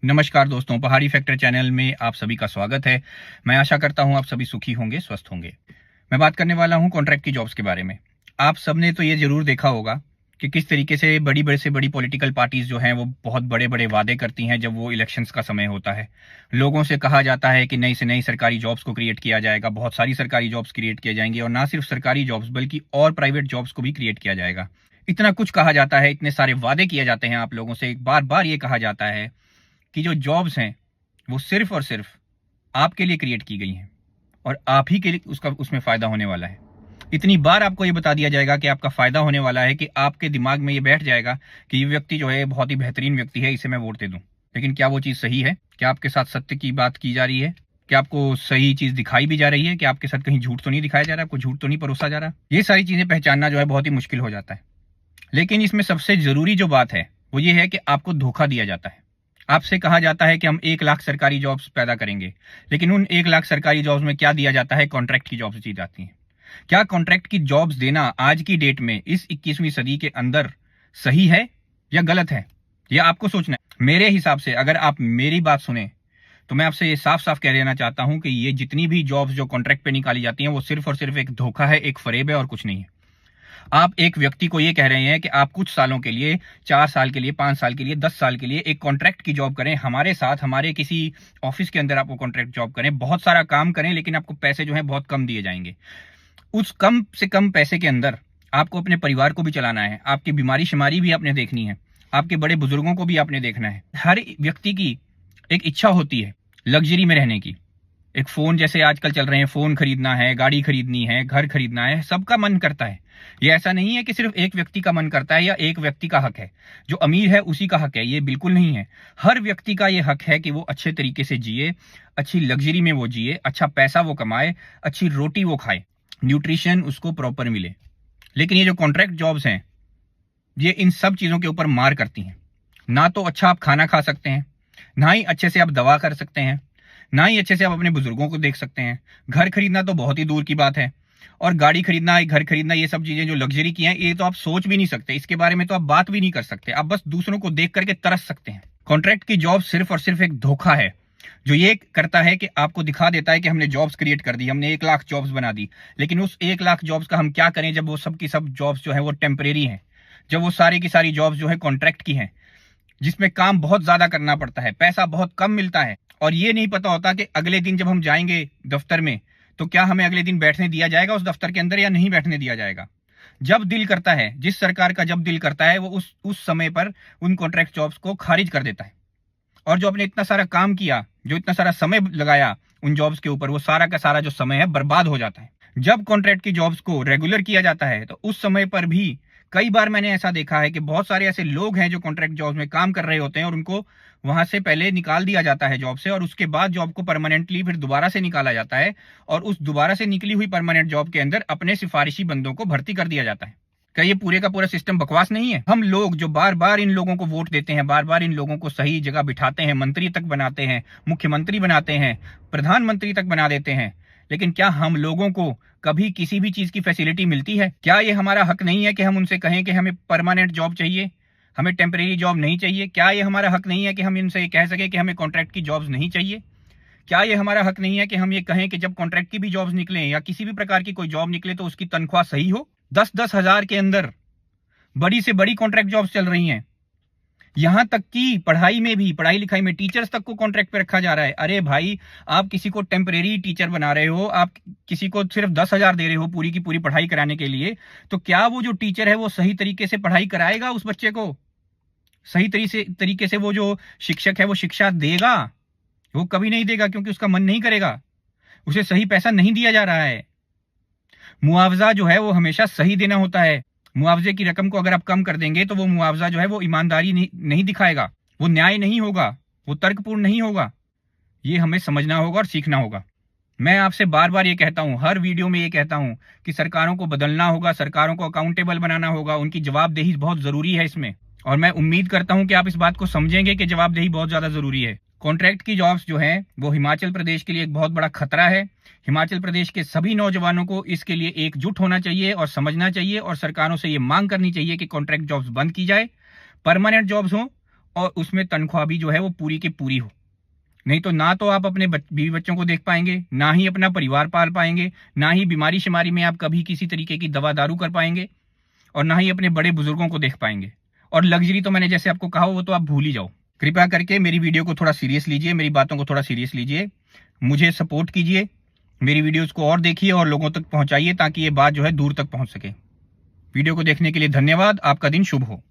नमस्कार दोस्तों, पहाड़ी फैक्टर चैनल में आप सभी का स्वागत है। मैं आशा करता हूं आप सभी सुखी होंगे, स्वस्थ होंगे। मैं बात करने वाला हूं कॉन्ट्रैक्ट की जॉब्स के बारे में। आप सबने तो ये जरूर देखा होगा कि किस तरीके से बड़ी पॉलिटिकल पार्टीज जो हैं वो बहुत बड़े बड़े वादे करती हैं जब वो इलेक्शंस का समय होता है। लोगों से कहा जाता है कि नई से नई सरकारी जॉब्स को क्रिएट किया जाएगा, बहुत सारी सरकारी जॉब्स क्रिएट किए जाएंगी और ना सिर्फ सरकारी जॉब्स बल्कि और प्राइवेट जॉब्स को भी क्रिएट किया जाएगा। इतना कुछ कहा जाता है, इतने सारे वादे किए जाते हैं आप लोगों से, बार बार ये कहा जाता है कि जो जॉब्स हैं वो सिर्फ और सिर्फ आपके लिए क्रिएट की गई हैं और आप ही के लिए उसमें फायदा होने वाला है। इतनी बार आपको ये बता दिया जाएगा कि आपका फायदा होने वाला है कि आपके दिमाग में ये बैठ जाएगा कि ये व्यक्ति जो है बहुत ही बेहतरीन व्यक्ति है, इसे मैं वोट दे दूं। लेकिन क्या वो चीज सही है? क्या आपके साथ सत्य की बात की जा रही है? क्या आपको सही चीज दिखाई भी जा रही है? क्या आपके साथ कहीं झूठ तो नहीं दिखाया जा रहा, आपको झूठ तो नहीं परोसा जा रहा? ये सारी चीजें पहचानना जो है बहुत ही मुश्किल हो जाता है। लेकिन इसमें सबसे जरूरी जो बात है वो ये है कि आपको धोखा दिया जाता है। आपसे कहा जाता है कि हम 1 लाख सरकारी जॉब्स पैदा करेंगे, लेकिन उन 1 लाख सरकारी जॉब्स में क्या दिया जाता है? कॉन्ट्रैक्ट की जॉब्स दी जाती हैं। क्या कॉन्ट्रैक्ट की जॉब्स देना आज की डेट में इस 21वीं सदी के अंदर सही है या गलत है? यह आपको सोचना है। मेरे हिसाब से अगर आप मेरी बात सुने तो मैं आपसे ये साफ साफ कह देना चाहता हूं कि ये जितनी भी जॉब्स जो कॉन्ट्रैक्ट पे निकाली जाती हैं वो सिर्फ और सिर्फ एक धोखा है, एक फरेब है और कुछ नहीं है। आप एक व्यक्ति को ये कह रहे हैं कि आप कुछ सालों के लिए, 4 साल के लिए, 5 साल के लिए, 10 साल के लिए एक कॉन्ट्रैक्ट की जॉब करें हमारे साथ, हमारे किसी ऑफिस के अंदर आपको कॉन्ट्रैक्ट जॉब करें, बहुत सारा काम करें, लेकिन आपको पैसे जो है बहुत कम दिए जाएंगे। उस कम से कम पैसे के अंदर आपको अपने परिवार को भी चलाना है, आपकी बीमारी शिमारी भी आपने देखनी है, आपके बड़े बुजुर्गों को भी आपने देखना है। हर व्यक्ति की एक इच्छा होती है लग्जरी में रहने की। एक फोन जैसे आजकल चल रहे हैं, फोन खरीदना है, गाड़ी खरीदनी है, घर खरीदना है, सबका मन करता है। ये ऐसा नहीं है कि सिर्फ एक व्यक्ति का मन करता है या एक व्यक्ति का हक है, जो अमीर है उसी का हक है, ये बिल्कुल नहीं है। हर व्यक्ति का ये हक है कि वो अच्छे तरीके से जिए, अच्छी लग्जरी में वो जिए, अच्छा पैसा वो कमाए, अच्छी रोटी वो खाए, न्यूट्रिशन उसको प्रॉपर मिले। लेकिन ये जो कॉन्ट्रैक्ट जॉब्स हैं ये इन सब चीजों के ऊपर मार करती हैं। ना तो अच्छा आप खाना खा सकते हैं, ना ही अच्छे से आप दवा कर सकते हैं, ना ही अच्छे से आप अपने बुजुर्गों को देख सकते हैं। घर खरीदना तो बहुत ही दूर की बात है, और गाड़ी खरीदना, घर खरीदना, ये सब चीजें जो लग्जरी की हैं ये तो आप सोच भी नहीं सकते, इसके बारे में तो आप बात भी नहीं कर सकते। आप बस दूसरों को देख करके तरस सकते हैं। कॉन्ट्रैक्ट की जॉब सिर्फ और सिर्फ एक धोखा है जो ये करता है कि आपको दिखा देता है कि हमने जॉब्स क्रिएट कर दी, हमने 1 लाख जॉब्स बना दी। लेकिन उस 1 लाख जॉब्स का हम क्या करें जब वो सब की सब जॉब्स जो है वो टेम्परेरी हैं, जब वो सारी की सारी जॉब्स जो है कॉन्ट्रैक्ट की हैं, जिसमें काम बहुत ज्यादा करना पड़ता है, पैसा बहुत कम मिलता है, और ये नहीं पता होता कि अगले दिन जब हम जाएंगे दफ्तर में तो क्या हमें अगले दिन बैठने दिया जाएगा उस दफ्तर के अंदर या नहीं बैठने दिया जाएगा। जब दिल करता है, जिस सरकार का जब दिल करता है, वो उस समय पर उन कॉन्ट्रैक्ट जॉब्स को खारिज कर देता है। और जो आपने इतना सारा काम किया, जो इतना सारा समय लगाया उन जॉब्स के ऊपर, वो सारा का सारा जो समय है बर्बाद हो जाता है। जब कॉन्ट्रैक्ट की जॉब्स को रेगुलर किया जाता है तो उस समय पर भी कई बार मैंने ऐसा देखा है कि बहुत सारे ऐसे लोग हैं जो कॉन्ट्रैक्ट जॉब्स में काम कर रहे होते हैं और उनको वहां से पहले निकाल दिया जाता है जॉब से, और उसके बाद जॉब को परमानेंटली फिर दोबारा से निकाला जाता है और उस दोबारा से निकली हुई परमानेंट जॉब के अंदर अपने सिफारिशी बंदों को भर्ती कर दिया जाता है। क्या ये पूरे का पूरा सिस्टम बकवास नहीं है? हम लोग जो बार बार इन लोगों को वोट देते हैं, बार बार इन लोगों को सही जगह बिठाते हैं, मंत्री तक बनाते हैं, मुख्यमंत्री बनाते हैं, प्रधानमंत्री तक बना देते हैं, लेकिन क्या हम लोगों को कभी किसी भी चीज की फैसिलिटी मिलती है? क्या ये हमारा हक नहीं है कि हम उनसे कहें कि हमें परमानेंट जॉब चाहिए, हमें टेम्परेरी जॉब नहीं चाहिए? क्या ये हमारा हक नहीं है कि हम इनसे कह सके कि हमें कॉन्ट्रैक्ट की जॉब्स नहीं चाहिए? क्या ये हमारा हक नहीं है कि हम ये कहें कि जब कॉन्ट्रैक्ट की भी जॉब्स निकले या किसी भी प्रकार की कोई जॉब निकले तो उसकी तनख्वाह सही हो? 10-10 हजार के अंदर बड़ी से बड़ी कॉन्ट्रैक्ट जॉब्स चल रही हैं। यहां तक कि पढ़ाई में भी, पढ़ाई लिखाई में टीचर्स तक को कॉन्ट्रैक्ट पे रखा जा रहा है। अरे भाई, आप किसी को टेम्परेरी टीचर बना रहे हो, आप किसी को सिर्फ 10,000 दे रहे हो पूरी की पूरी पढ़ाई कराने के लिए, तो क्या वो जो टीचर है वो सही तरीके से पढ़ाई कराएगा उस बच्चे को? सही तरीके से वो जो शिक्षक है वो शिक्षा देगा? वो कभी नहीं देगा, क्योंकि उसका मन नहीं करेगा, उसे सही पैसा नहीं दिया जा रहा है। मुआवजा जो है वो हमेशा सही देना होता है। मुआवजे की रकम को अगर आप कम कर देंगे तो वो मुआवजा जो है वो ईमानदारी नहीं दिखाएगा, वो न्याय नहीं होगा, वो तर्कपूर्ण नहीं होगा। ये हमें समझना होगा और सीखना होगा। मैं आपसे बार बार ये कहता हूं, हर वीडियो में ये कहता हूं कि सरकारों को बदलना होगा, सरकारों को अकाउंटेबल बनाना होगा, उनकी जवाबदेही बहुत जरूरी है इसमें। और मैं उम्मीद करता हूं कि आप इस बात को समझेंगे कि जवाबदेही बहुत ज्यादा जरूरी है। कॉन्ट्रैक्ट की जॉब्स जो हैं वो हिमाचल प्रदेश के लिए एक बहुत बड़ा खतरा है। हिमाचल प्रदेश के सभी नौजवानों को इसके लिए एकजुट होना चाहिए और समझना चाहिए, और सरकारों से ये मांग करनी चाहिए कि कॉन्ट्रैक्ट जॉब्स बंद की जाए, परमानेंट जॉब्स हों और उसमें तनख्वाह भी जो है वो पूरी की पूरी हो। नहीं तो ना तो आप अपने बीवी बच्चों को देख पाएंगे, ना ही अपना परिवार पाल पाएंगे, ना ही बीमारी शिमारी में आप कभी किसी तरीके की दवा दारू कर पाएंगे, और ना ही अपने बड़े बुजुर्गों को देख पाएंगे। और लग्जरी तो मैंने जैसे आपको कहा वो तो आप भूल ही जाओ। कृपया करके मेरी वीडियो को थोड़ा सीरियस लीजिए, मेरी बातों को थोड़ा सीरियस लीजिए, मुझे सपोर्ट कीजिए, मेरी वीडियोस को और देखिए और लोगों तक पहुंचाइए ताकि ये बात जो है दूर तक पहुंच सके। वीडियो को देखने के लिए धन्यवाद। आपका दिन शुभ हो।